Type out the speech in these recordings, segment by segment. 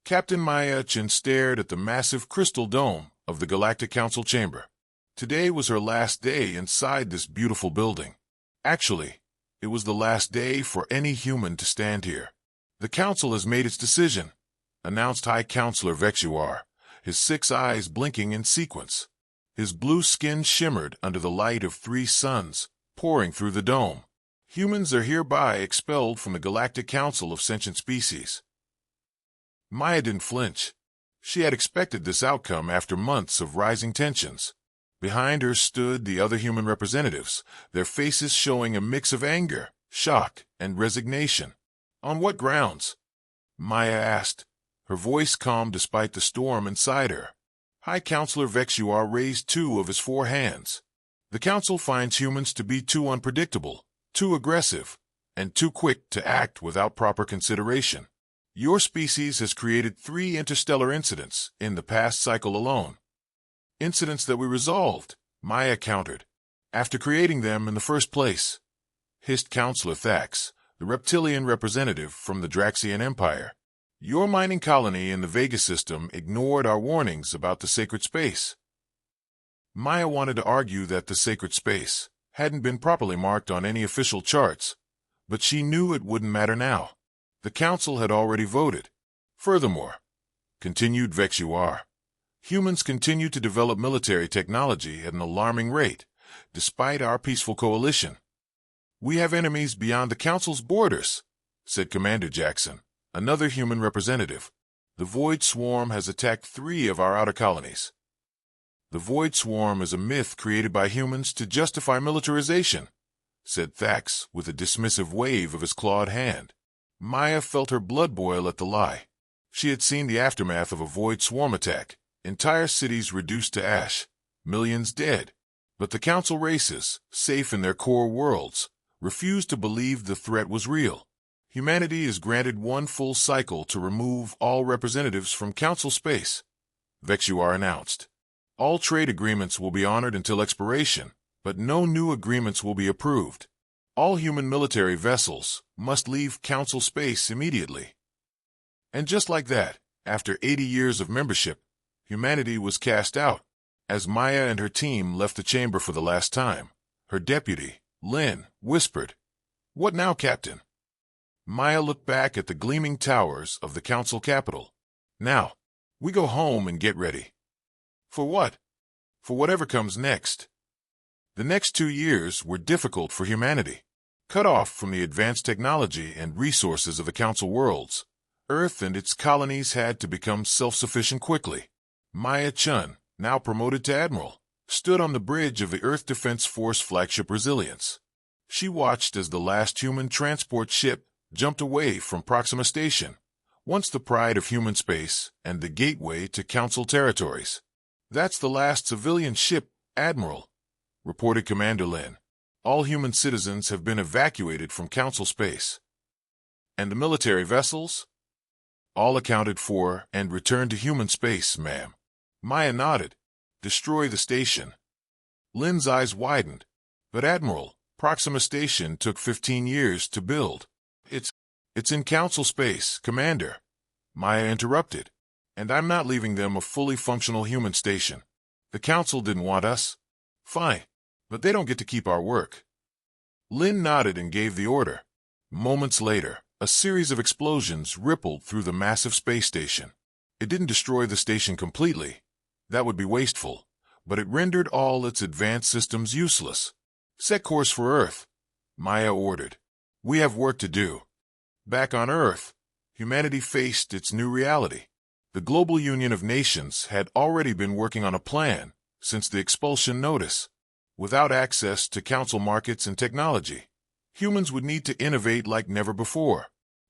Captain Maya-chan stared at the massive crystal dome of the Galactic Council chamber. Today was her last day inside this beautiful building. Actually, it was the last day for any human to stand here. The Council has made its decision, announced High Counselor HFY, his 6 eyes blinking in sequence. His blue skin shimmered under the light of 3 suns pouring through the dome. Humans are hereby expelled from the Galactic Council of Sentient Species. Maya didn't flinch. She had expected this outcome after months of rising tensions. Behind her stood the other human representatives, their faces showing a mix of anger, shock, and resignation. On what grounds? Maya asked, her voice calm despite the storm inside her. High Counselor HFY raised 2 of his 4 hands. The Council finds humans to be too unpredictable, too aggressive, and too quick to act without proper consideration. Your species has created 3 interstellar incidents in the past cycle alone. Incidents that we resolved, Maya countered, after creating them in the first place, hissed Counselor Thax, the reptilian representative from the Draxian Empire. Your mining colony in the Vega system ignored our warnings about the sacred space. Maya wanted to argue that the sacred space hadn't been properly marked on any official charts, but she knew it wouldn't matter now. The Council had already voted. Furthermore, continued HFY, humans continue to develop military technology at an alarming rate, despite our peaceful coalition. We have enemies beyond the Council's borders, said Commander Jackson, another human representative. The Void Swarm has attacked 3 of our outer colonies. The Void Swarm is a myth created by humans to justify militarization, said Thax with a dismissive wave of his clawed hand. Maya felt her blood boil at the lie. She had seen the aftermath of a Void Swarm attack, entire cities reduced to ash, millions dead. But the Council races, safe in their core worlds, refused to believe the threat was real. Humanity is granted 1 full cycle to remove all representatives from Council space, HFY announced. All trade agreements will be honored until expiration, but no new agreements will be approved. All human military vessels must leave Council space immediately. And just like that, after 80 years of membership, humanity was cast out. As Maya and her team left the chamber for the last time, her deputy, Lin, whispered, "What now, Captain?" Maya looked back at the gleaming towers of the Council capital. "Now, we go home and get ready." "For what?" "For whatever comes next." The next 2 years were difficult for humanity. Cut off from the advanced technology and resources of the Council worlds, Earth and its colonies had to become self-sufficient quickly. Maya-chan, now promoted to Admiral, stood on the bridge of the Earth Defense Force flagship Resilience. She watched as the last human transport ship jumped away from Proxima Station, once the pride of human space and the gateway to Council territories. "That's the last civilian ship, Admiral," reported Commander Lin. "All human citizens have been evacuated from Council space." "And the military vessels?" "All accounted for and returned to human space, ma'am." Maya nodded. "Destroy the station." Lin's eyes widened. "But Admiral, Proxima Station took 15 years to build." It's in Council space, Commander," Maya interrupted. "And I'm not leaving them a fully functional human station. The Council didn't want us." "Fine, but they don't get to keep our work." Lin nodded and gave the order. Moments later, a series of explosions rippled through the massive space station. It didn't destroy the station completely. That would be wasteful, but it rendered all its advanced systems useless. "Set course for Earth," Maya ordered. "We have work to do." Back on Earth, humanity faced its new reality. The Global Union of Nations had already been working on a plan since the expulsion notice. Without access to Council markets and technology, humans would need to innovate like never before.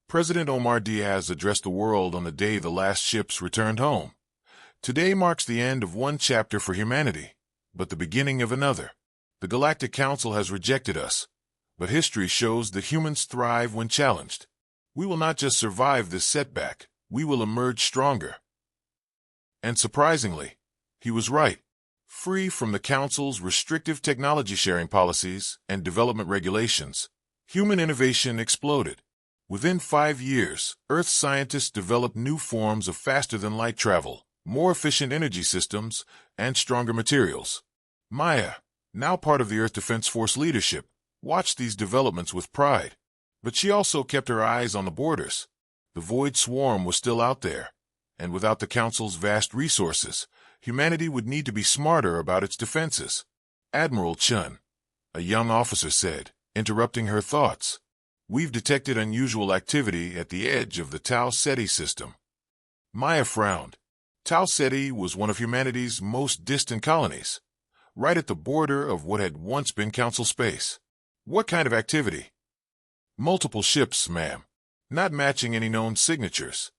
President Omar Diaz addressed the world on the day the last ships returned home. "Today marks the end of one chapter for humanity, but the beginning of another. The Galactic Council has rejected us, but history shows that humans thrive when challenged. We will not just survive this setback, we will emerge stronger." And surprisingly, he was right. Free from the Council's restrictive technology sharing policies and development regulations, human innovation exploded. Within 5 years, Earth scientists developed new forms of faster-than-light travel, more efficient energy systems, and stronger materials. Maya, now part of the Earth Defense Force leadership, watched these developments with pride. But she also kept her eyes on the borders. The Void Swarm was still out there, and without the Council's vast resources, humanity would need to be smarter about its defenses. Admiral Chun, a young officer, said, interrupting her thoughts. We've detected unusual activity at the edge of the Tau Ceti system. Maya frowned. Tau Ceti was one of humanity's most distant colonies, right at the border of what had once been Council space. What kind of activity? Multiple ships, ma'am, not matching any known signatures.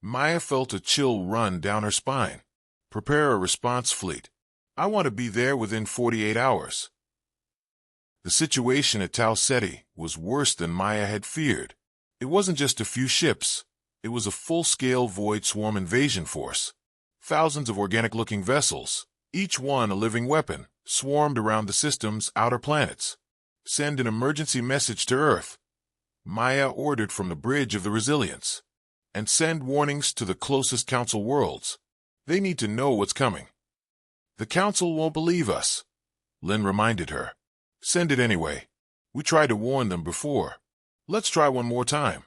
Maya felt a chill run down her spine. Prepare a response fleet. I want to be there within 48 hours. The situation at Tau Ceti was worse than Maya had feared. It wasn't just a few ships. It was a full-scale Void Swarm invasion force. Thousands of organic-looking vessels, each one a living weapon, swarmed around the system's outer planets. Send an emergency message to Earth, Maya ordered from the bridge of the Resilience. And send warnings to the closest Council worlds. They need to know what's coming. The Council won't believe us, Lin reminded her. Send it anyway. We tried to warn them before. Let's try one more time.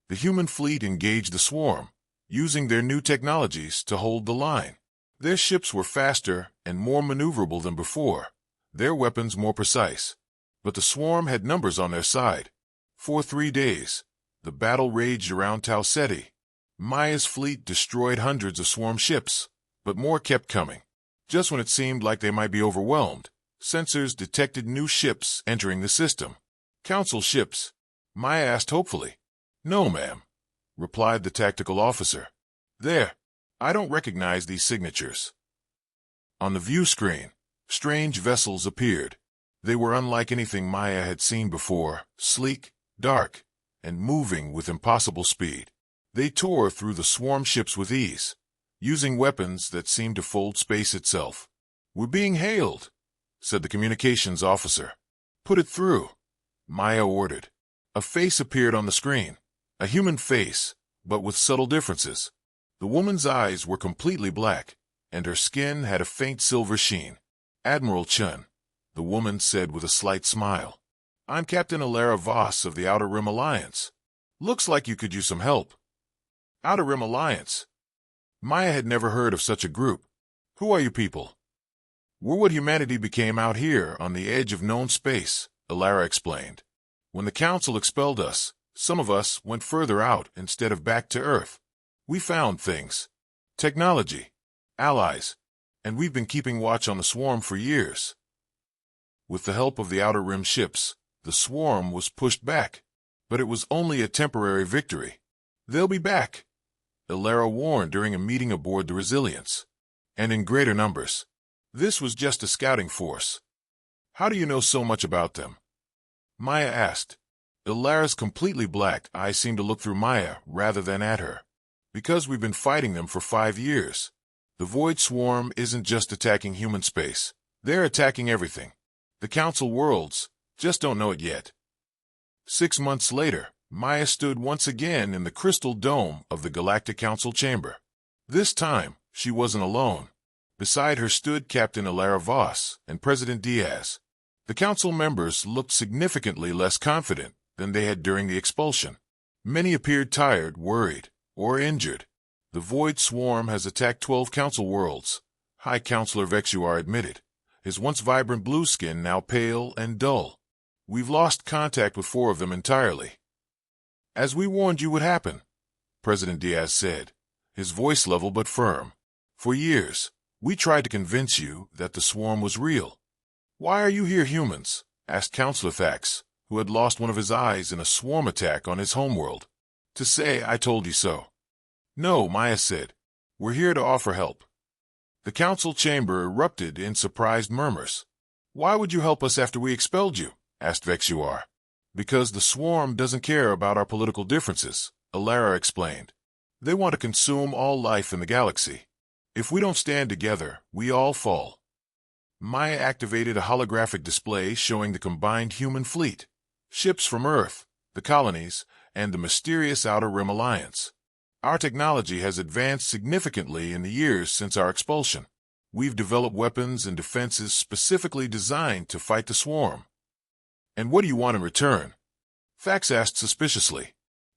The human fleet engaged the swarm, using their new technologies to hold the line. Their ships were faster and more maneuverable than before, their weapons more precise. But the swarm had numbers on their side. For 3 days, the battle raged around Tau Ceti. Maya's fleet destroyed hundreds of swarm ships, but more kept coming. Just when it seemed like they might be overwhelmed, sensors detected new ships entering the system. Council ships? Maya asked hopefully. No, ma'am, replied the tactical officer. There, I don't recognize these signatures. On the view screen, strange vessels appeared. They were unlike anything Maya had seen before, sleek, dark, and moving with impossible speed. They tore through the swarm ships with ease, using weapons that seemed to fold space itself. We're being hailed, said the communications officer. Put it through, Maya ordered. A face appeared on the screen, a human face, but with subtle differences. The woman's eyes were completely black, and her skin had a faint silver sheen. Admiral Chun, the woman said with a slight smile. I'm Captain Alara Voss of the Outer Rim Alliance. Looks like you could use some help. Outer Rim Alliance? Maya had never heard of such a group. Who are you people? We're what humanity became out here on the edge of known space, Alara explained. When the Council expelled us, some of us went further out instead of back to Earth. We found things. Technology. Allies. And we've been keeping watch on the swarm for years. With the help of the Outer Rim ships, the swarm was pushed back. But it was only a temporary victory. They'll be back, Alara warned during a meeting aboard the Resilience. And in greater numbers. This was just a scouting force. How do you know so much about them? Maya asked. Alara's completely black eyes seemed to look through Maya rather than at her. Because we've been fighting them for 5 years. The Void Swarm isn't just attacking human space. They're attacking everything. The Council worlds just don't know it yet. 6 months later, Maya stood once again in the crystal dome of the Galactic Council chamber. This time, she wasn't alone. Beside her stood Captain Alara Voss and President Diaz. The Council members looked significantly less confident than they had during the expulsion. Many appeared tired, worried, or injured. The Void Swarm has attacked 12 Council worlds, High Counselor Vexuar admitted, his once vibrant blue skin now pale and dull. We've lost contact with 4 of them entirely. As we warned you would happen, President Diaz said, his voice level but firm. For years, we tried to convince you that the swarm was real. Why are you here, humans? Asked Counselor Thax, who had lost one of his eyes in a swarm attack on his homeworld. To say I told you so. No, Maya said. We're here to offer help. The council chamber erupted in surprised murmurs. Why would you help us after we expelled you? Asked Vexuar. Because the swarm doesn't care about our political differences, Alara explained. They want to consume all life in the galaxy. If we don't stand together, we all fall. Maya activated a holographic display showing the combined human fleet, ships from Earth, the colonies, and the mysterious Outer Rim Alliance. Our technology has advanced significantly in the years since our expulsion. We've developed weapons and defenses specifically designed to fight the swarm. And what do you want in return? Fax asked suspiciously.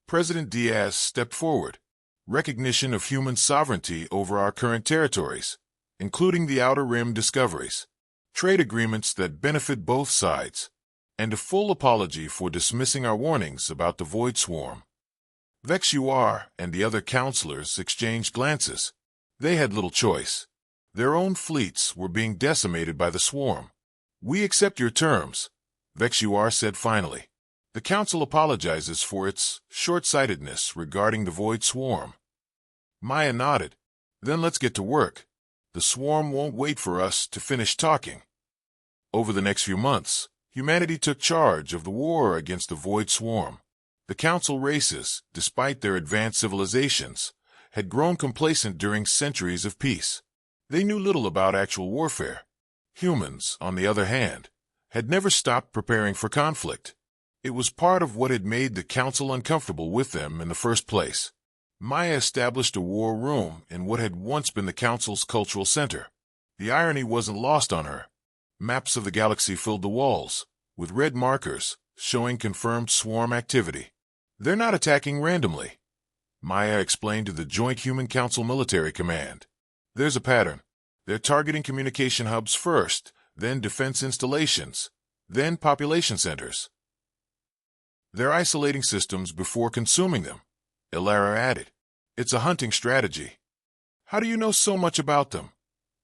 President Diaz stepped forward. Recognition of human sovereignty over our current territories, including the Outer Rim discoveries, trade agreements that benefit both sides, and a full apology for dismissing our warnings about the Void Swarm. HFY and the other counselors exchanged glances. They had little choice. Their own fleets were being decimated by the swarm. We accept your terms, HFY said finally. The Council apologizes for its short-sightedness regarding the Void Swarm. Maya nodded. Then let's get to work. The swarm won't wait for us to finish talking. Over the next few months, humanity took charge of the war against the Void Swarm. The Council races, despite their advanced civilizations, had grown complacent during centuries of peace. They knew little about actual warfare. Humans, on the other hand, had never stopped preparing for conflict. It was part of what had made the Council uncomfortable with them in the first place. Maya established a war room in what had once been the Council's cultural center. The irony wasn't lost on her. Maps of the galaxy filled the walls, with red markers showing confirmed swarm activity. They're not attacking randomly, Maya explained to the Joint Human Council Military Command. There's a pattern. They're targeting communication hubs first, then defense installations, then population centers. They're isolating systems before consuming them, Ilara added. It's a hunting strategy. How do you know so much about them?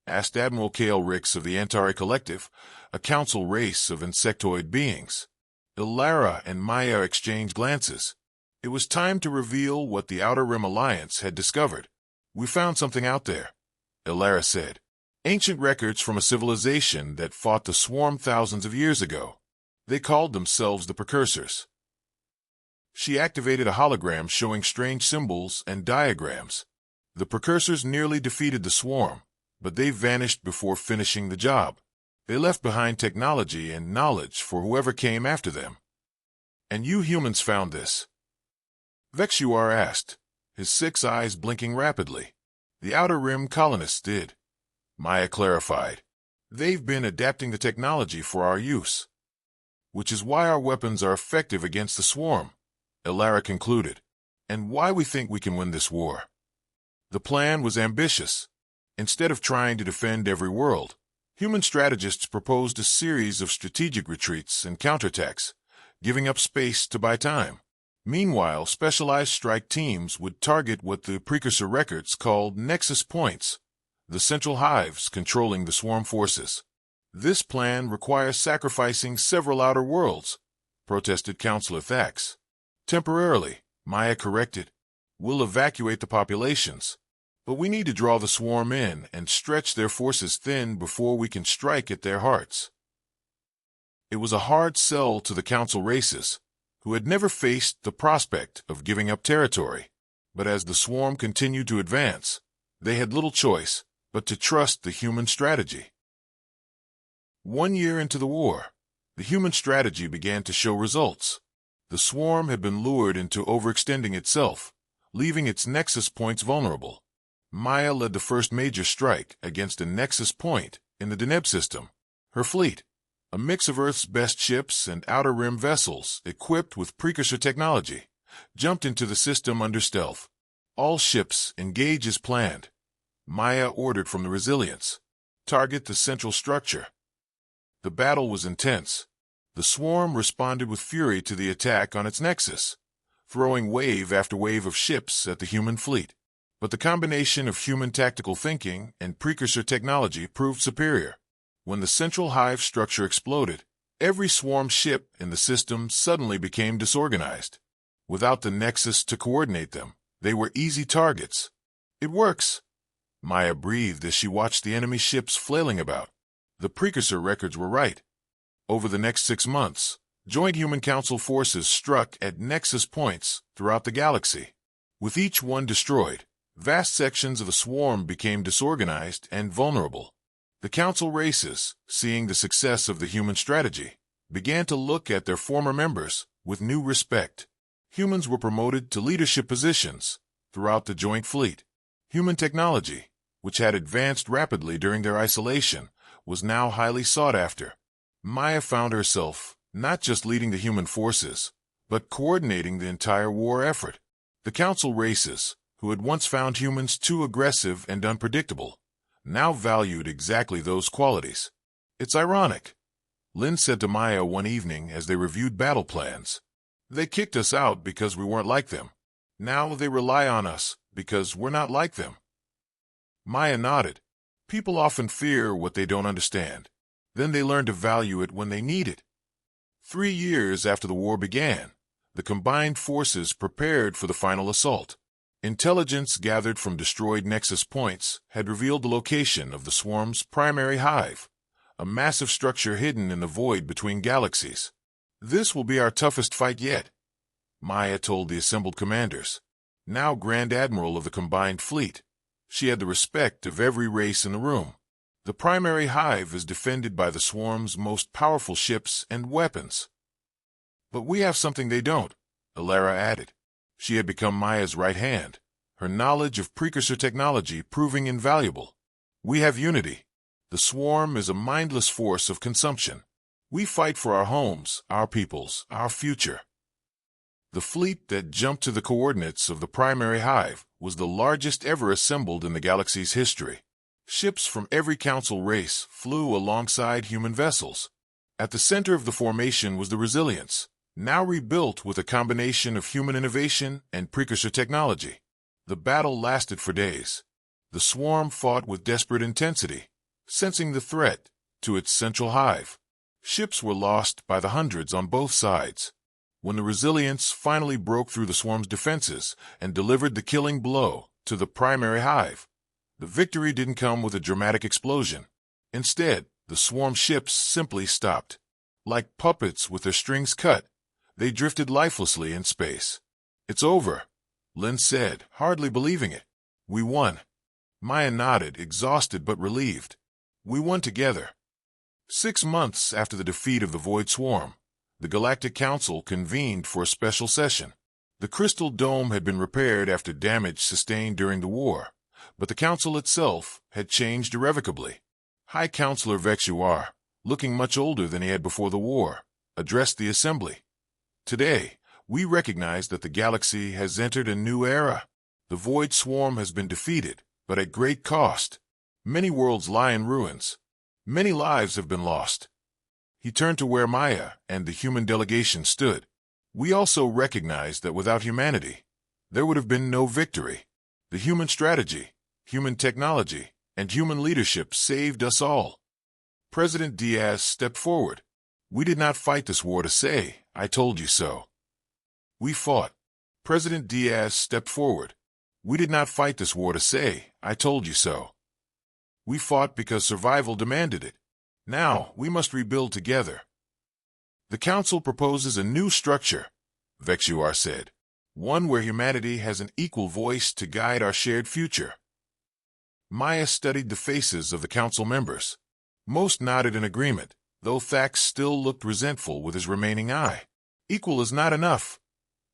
Asked Admiral Kale Rix of the Antari Collective, a council race of insectoid beings. Ilara and Maya exchanged glances. It was time to reveal what the Outer Rim Alliance had discovered. We found something out there, Ilara said. Ancient records from a civilization that fought the swarm thousands of years ago. They called themselves the Precursors. She activated a hologram showing strange symbols and diagrams. The Precursors nearly defeated the swarm, but they vanished before finishing the job. They left behind technology and knowledge for whoever came after them. And you humans found this? HFY asked, his 6 eyes blinking rapidly. The Outer Rim colonists did, Maya clarified. They've been adapting the technology for our use. Which is why our weapons are effective against the swarm, Ilara concluded, and why we think we can win this war. The plan was ambitious. Instead of trying to defend every world, human strategists proposed a series of strategic retreats and counterattacks, giving up space to buy time. Meanwhile, specialized strike teams would target what the Precursor records called nexus points, the central hives controlling the swarm forces. This plan requires sacrificing several outer worlds, protested Councillor Thax. Temporarily, Maya corrected. We'll evacuate the populations, but we need to draw the swarm in and stretch their forces thin before we can strike at their hearts. It was a hard sell to the Council races, who had never faced the prospect of giving up territory. But as the swarm continued to advance, they had little choice but to trust the human strategy. 1 year into the war, the human strategy began to show results. The swarm had been lured into overextending itself, leaving its nexus points vulnerable. Maya led the first major strike against a nexus point in the Deneb system. Her fleet, a mix of Earth's best ships and Outer Rim vessels equipped with Precursor technology, jumped into the system under stealth. All ships engage as planned, Maya ordered from the Resilience. Target the central structure. The battle was intense. The swarm responded with fury to the attack on its nexus, throwing wave after wave of ships at the human fleet. But the combination of human tactical thinking and Precursor technology proved superior. When the central hive structure exploded, every swarm ship in the system suddenly became disorganized. Without the nexus to coordinate them, they were easy targets. It works, Maya breathed as she watched the enemy ships flailing about. The Precursor records were right. Over the next 6 months, Joint Human Council forces struck at nexus points throughout the galaxy. With each one destroyed, vast sections of the swarm became disorganized and vulnerable. The Council races, seeing the success of the human strategy, began to look at their former members with new respect. Humans were promoted to leadership positions throughout the joint fleet. Human technology, which had advanced rapidly during their isolation, was now highly sought after. Maya found herself not just leading the human forces, but coordinating the entire war effort. The Council races, who had once found humans too aggressive and unpredictable, now valued exactly those qualities. It's ironic, Lin said to Maya one evening as they reviewed battle plans. They kicked us out because we weren't like them. Now they rely on us because we're not like them. Maya nodded. People often fear what they don't understand. Then they learn to value it when they need it. 3 years after the war began, the combined forces prepared for the final assault. Intelligence gathered from destroyed nexus points had revealed the location of the swarm's primary hive, a massive structure hidden in the void between galaxies. This will be our toughest fight yet, Maya told the assembled commanders. Now Grand Admiral of the combined fleet, she had the respect of every race in the room. The primary hive is defended by the swarm's most powerful ships and weapons. But we have something they don't, Alara added. She had become Maya's right hand, her knowledge of precursor technology proving invaluable. We have unity. The swarm is a mindless force of consumption. We fight for our homes, our peoples, our future. The fleet that jumped to the coordinates of the primary hive was the largest ever assembled in the galaxy's history. Ships from every council race flew alongside human vessels. At the center of the formation was the Resilience, now rebuilt with a combination of human innovation and precursor technology. The battle lasted for days. The swarm fought with desperate intensity, sensing the threat to its central hive. Ships were lost by the hundreds on both sides. When the Resilience finally broke through the swarm's defenses and delivered the killing blow to the primary hive, the victory didn't come with a dramatic explosion. Instead, the swarm ships simply stopped. Like puppets with their strings cut, they drifted lifelessly in space. It's over, Lin said, hardly believing it. We won. Maya nodded, exhausted but relieved. We won together. 6 months after the defeat of the Void Swarm, the Galactic Council convened for a special session. The Crystal Dome had been repaired after damage sustained during the war, but the Council itself had changed irrevocably. High Counselor HFY, looking much older than he had before the war, addressed the Assembly. Today, we recognize that the galaxy has entered a new era. The Void Swarm has been defeated, but at great cost. Many worlds lie in ruins. Many lives have been lost. He turned to where Maya and the human delegation stood. We also recognize that without humanity, there would have been no victory. The human strategy, human technology, and human leadership saved us all. President Diaz stepped forward. We did not fight this war to say, "I told you so." We fought. President Diaz stepped forward. We did not fight this war to say, "I told you so." We fought because survival demanded it. Now we must rebuild together. The Council proposes a new structure, HFY said, one where humanity has an equal voice to guide our shared future. Maya studied the faces of the Council members. Most nodded in agreement, though Thax still looked resentful with his remaining eye. Equal is not enough,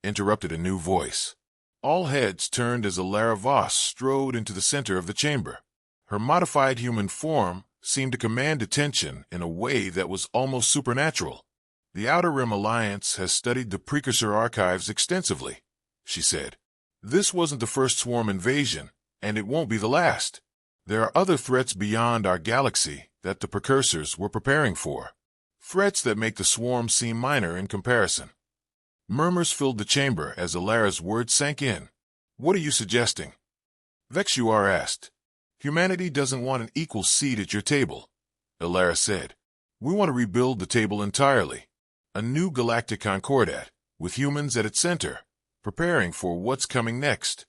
interrupted a new voice. All heads turned as Alara Voss strode into the center of the chamber. Her modified human form seemed to command attention in a way that was almost supernatural. The Outer Rim Alliance has studied the precursor archives extensively, she said. This wasn't the first swarm invasion, and it won't be the last. There are other threats beyond our galaxy that the precursors were preparing for. Threats that make the swarm seem minor in comparison. Murmurs filled the chamber as Alara's words sank in. What are you suggesting? HFY asked. Humanity doesn't want an equal seat at your table, Alara said. We want to rebuild the table entirely. A new galactic concordat, with humans at its center, preparing for what's coming next.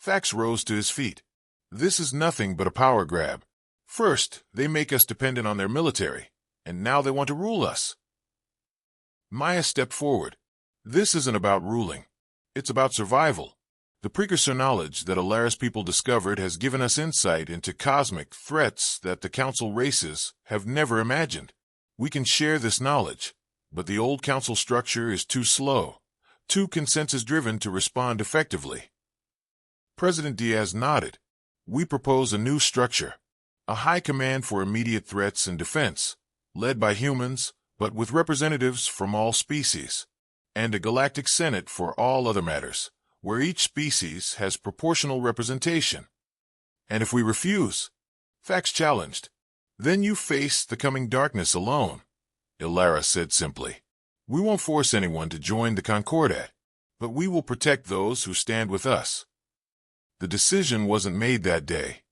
Thax rose to his feet. This is nothing but a power grab. First, they make us dependent on their military, and now they want to rule us. Maya stepped forward. This isn't about ruling. It's about survival. The precursor knowledge that Alara's people discovered has given us insight into cosmic threats that the Council races have never imagined. We can share this knowledge, but the old Council structure is too slow, too consensus-driven to respond effectively. President Diaz nodded. We propose a new structure, a high command for immediate threats and defense, led by humans, but with representatives from all species, and a galactic senate for all other matters, where each species has proportional representation. And if we refuse, Fax challenged, then you face the coming darkness alone, Ilara said simply. We won't force anyone to join the Concordat, but we will protect those who stand with us. The decision wasn't made that day.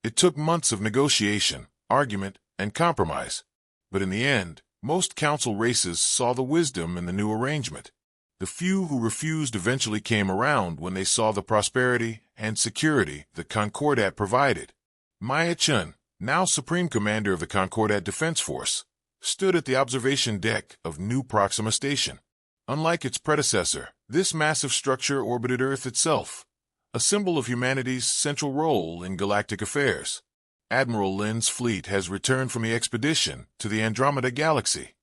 It took months of negotiation, argument, and compromise. But in the end, most council races saw the wisdom in the new arrangement. The few who refused eventually came around when they saw the prosperity and security the Concordat provided. Maya Chun, now Supreme Commander of the Concordat Defense Force, stood at the observation deck of New Proxima Station. Unlike its predecessor, this massive structure orbited Earth itself, a symbol of humanity's central role in galactic affairs. Admiral Lin's fleet has returned from the expedition to the Andromeda Galaxy,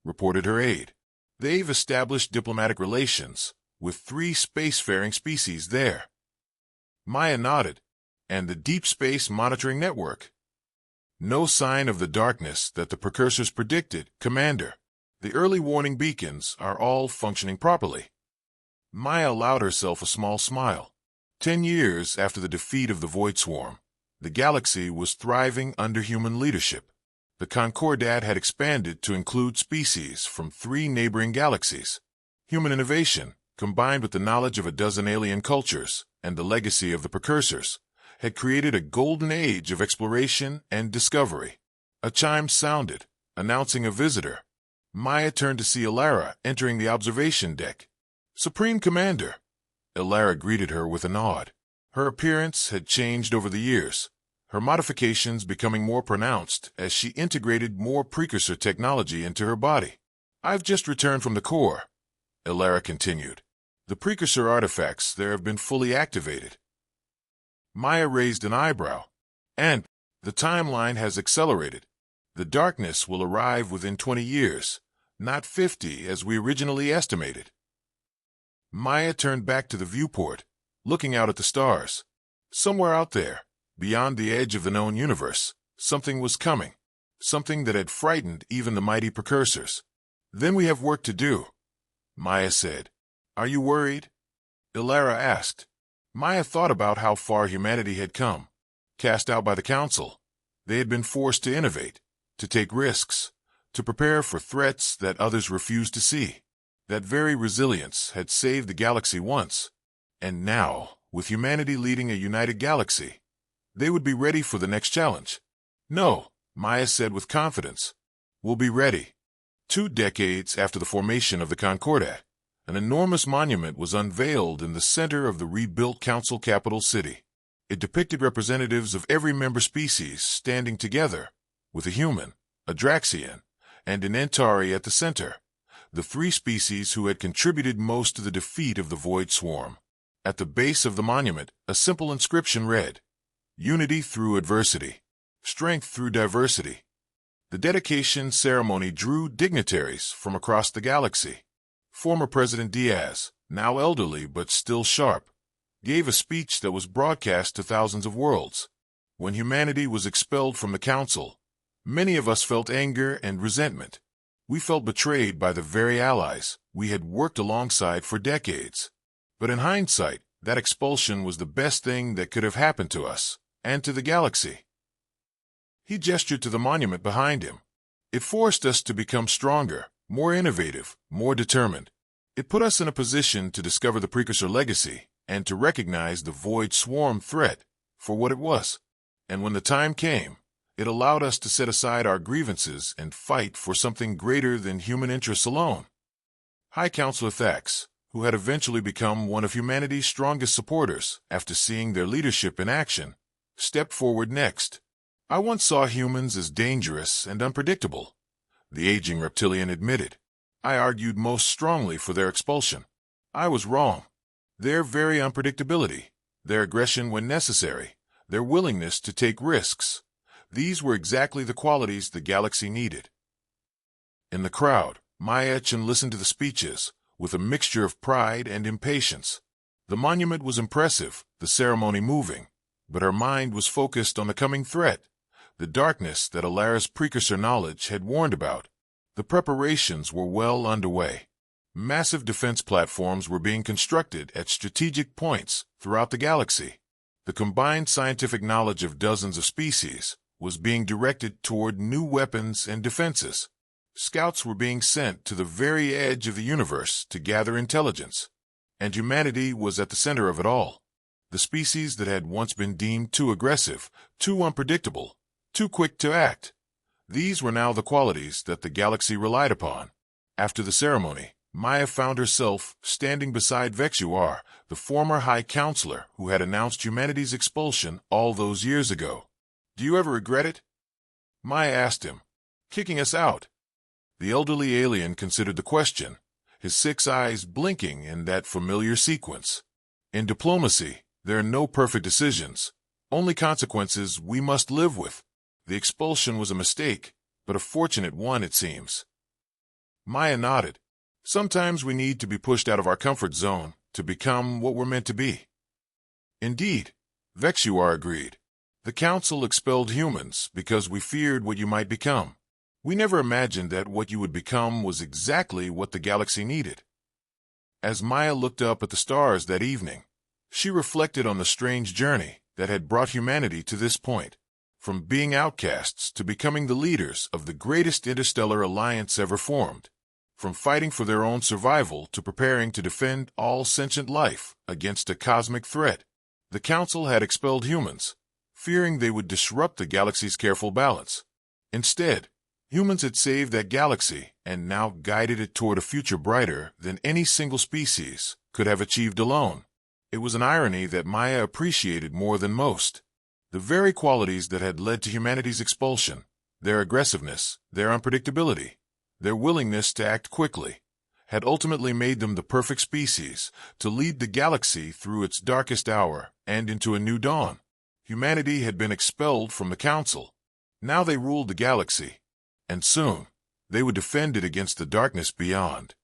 reported her aide. They've established diplomatic relations with 3 spacefaring species there. Maya nodded. And the Deep Space Monitoring Network? No sign of the darkness that the precursors predicted, Commander. The early warning beacons are all functioning properly. Maya allowed herself a small smile. 10 years after the defeat of the Void Swarm, the galaxy was thriving under human leadership. The Concordat had expanded to include species from 3 neighboring galaxies. Human innovation, combined with the knowledge of a dozen alien cultures and the legacy of the precursors, had created a golden age of exploration and discovery. A chime sounded, announcing a visitor. Maya turned to see Ilara entering the observation deck. Supreme Commander. Ilara greeted her with a nod. Her appearance had changed over the years, her modifications becoming more pronounced as she integrated more precursor technology into her body. I've just returned from the core, Ilara continued. The precursor artifacts there have been fully activated. Maya raised an eyebrow. And the timeline has accelerated. The darkness will arrive within 20 years, not 50 as we originally estimated. Maya turned back to the viewport, looking out at the stars. Somewhere out there, beyond the edge of the known universe, something was coming, something that had frightened even the mighty precursors. Then we have work to do, Maya said. Are you worried? Ilara asked. Maya thought about how far humanity had come. Cast out by the Council, they had been forced to innovate, to take risks, to prepare for threats that others refused to see. That very resilience had saved the galaxy once. And now, with humanity leading a united galaxy, they would be ready for the next challenge. No, Maya said with confidence. We'll be ready. 2 decades after the formation of the Concordat, an enormous monument was unveiled in the center of the rebuilt council capital city. It depicted representatives of every member species standing together, with a human, a Draxian, and an Entari at the center, the 3 species who had contributed most to the defeat of the Void Swarm. At the base of the monument, a simple inscription read, Unity through adversity, strength through diversity. The dedication ceremony drew dignitaries from across the galaxy. Former President Diaz, now elderly but still sharp, gave a speech that was broadcast to thousands of worlds. When humanity was expelled from the Council, many of us felt anger and resentment. We felt betrayed by the very allies we had worked alongside for decades. But in hindsight, that expulsion was the best thing that could have happened to us, and to the galaxy. He gestured to the monument behind him. It forced us to become stronger, more innovative, more determined. It put us in a position to discover the precursor legacy and to recognize the Void Swarm threat for what it was. And when the time came, it allowed us to set aside our grievances and fight for something greater than human interests alone. High Counselor Thax, who had eventually become one of humanity's strongest supporters after seeing their leadership in action, stepped forward next. I once saw humans as dangerous and unpredictable, the aging reptilian admitted. I argued most strongly for their expulsion. I was wrong. Their very unpredictability, their aggression when necessary, their willingness to take risks, these were exactly the qualities the galaxy needed. In the crowd, Maya Chen listened to the speeches, with a mixture of pride and impatience. The monument was impressive, the ceremony moving, but her mind was focused on the coming threat, the darkness that Alara's precursor knowledge had warned about. The preparations were well underway. Massive defense platforms were being constructed at strategic points throughout the galaxy. The combined scientific knowledge of dozens of species was being directed toward new weapons and defenses. Scouts were being sent to the very edge of the universe to gather intelligence, and humanity was at the center of it all. The species that had once been deemed too aggressive, too unpredictable, too quick to act. These were now the qualities that the galaxy relied upon. After the ceremony, Maya found herself standing beside HFY, the former High Counselor who had announced humanity's expulsion all those years ago. "Do you ever regret it?" Maya asked him. "Kicking us out?" The elderly alien considered the question, his 6 eyes blinking in that familiar sequence. "In diplomacy, there are no perfect decisions, only consequences we must live with. The expulsion was a mistake, but a fortunate one, it seems." Maya nodded. "Sometimes we need to be pushed out of our comfort zone to become what we're meant to be." "Indeed," HFY agreed. "The Council expelled humans because we feared what you might become. We never imagined that what you would become was exactly what the galaxy needed." As Maya looked up at the stars that evening, she reflected on the strange journey that had brought humanity to this point, from being outcasts to becoming the leaders of the greatest interstellar alliance ever formed, from fighting for their own survival to preparing to defend all sentient life against a cosmic threat. The Council had expelled humans, fearing they would disrupt the galaxy's careful balance. Instead, humans had saved that galaxy and now guided it toward a future brighter than any single species could have achieved alone. It was an irony that Maya appreciated more than most. The very qualities that had led to humanity's expulsion, their aggressiveness, their unpredictability, their willingness to act quickly, had ultimately made them the perfect species to lead the galaxy through its darkest hour and into a new dawn. Humanity had been expelled from the Council. Now they ruled the galaxy, and soon they would defend it against the darkness beyond.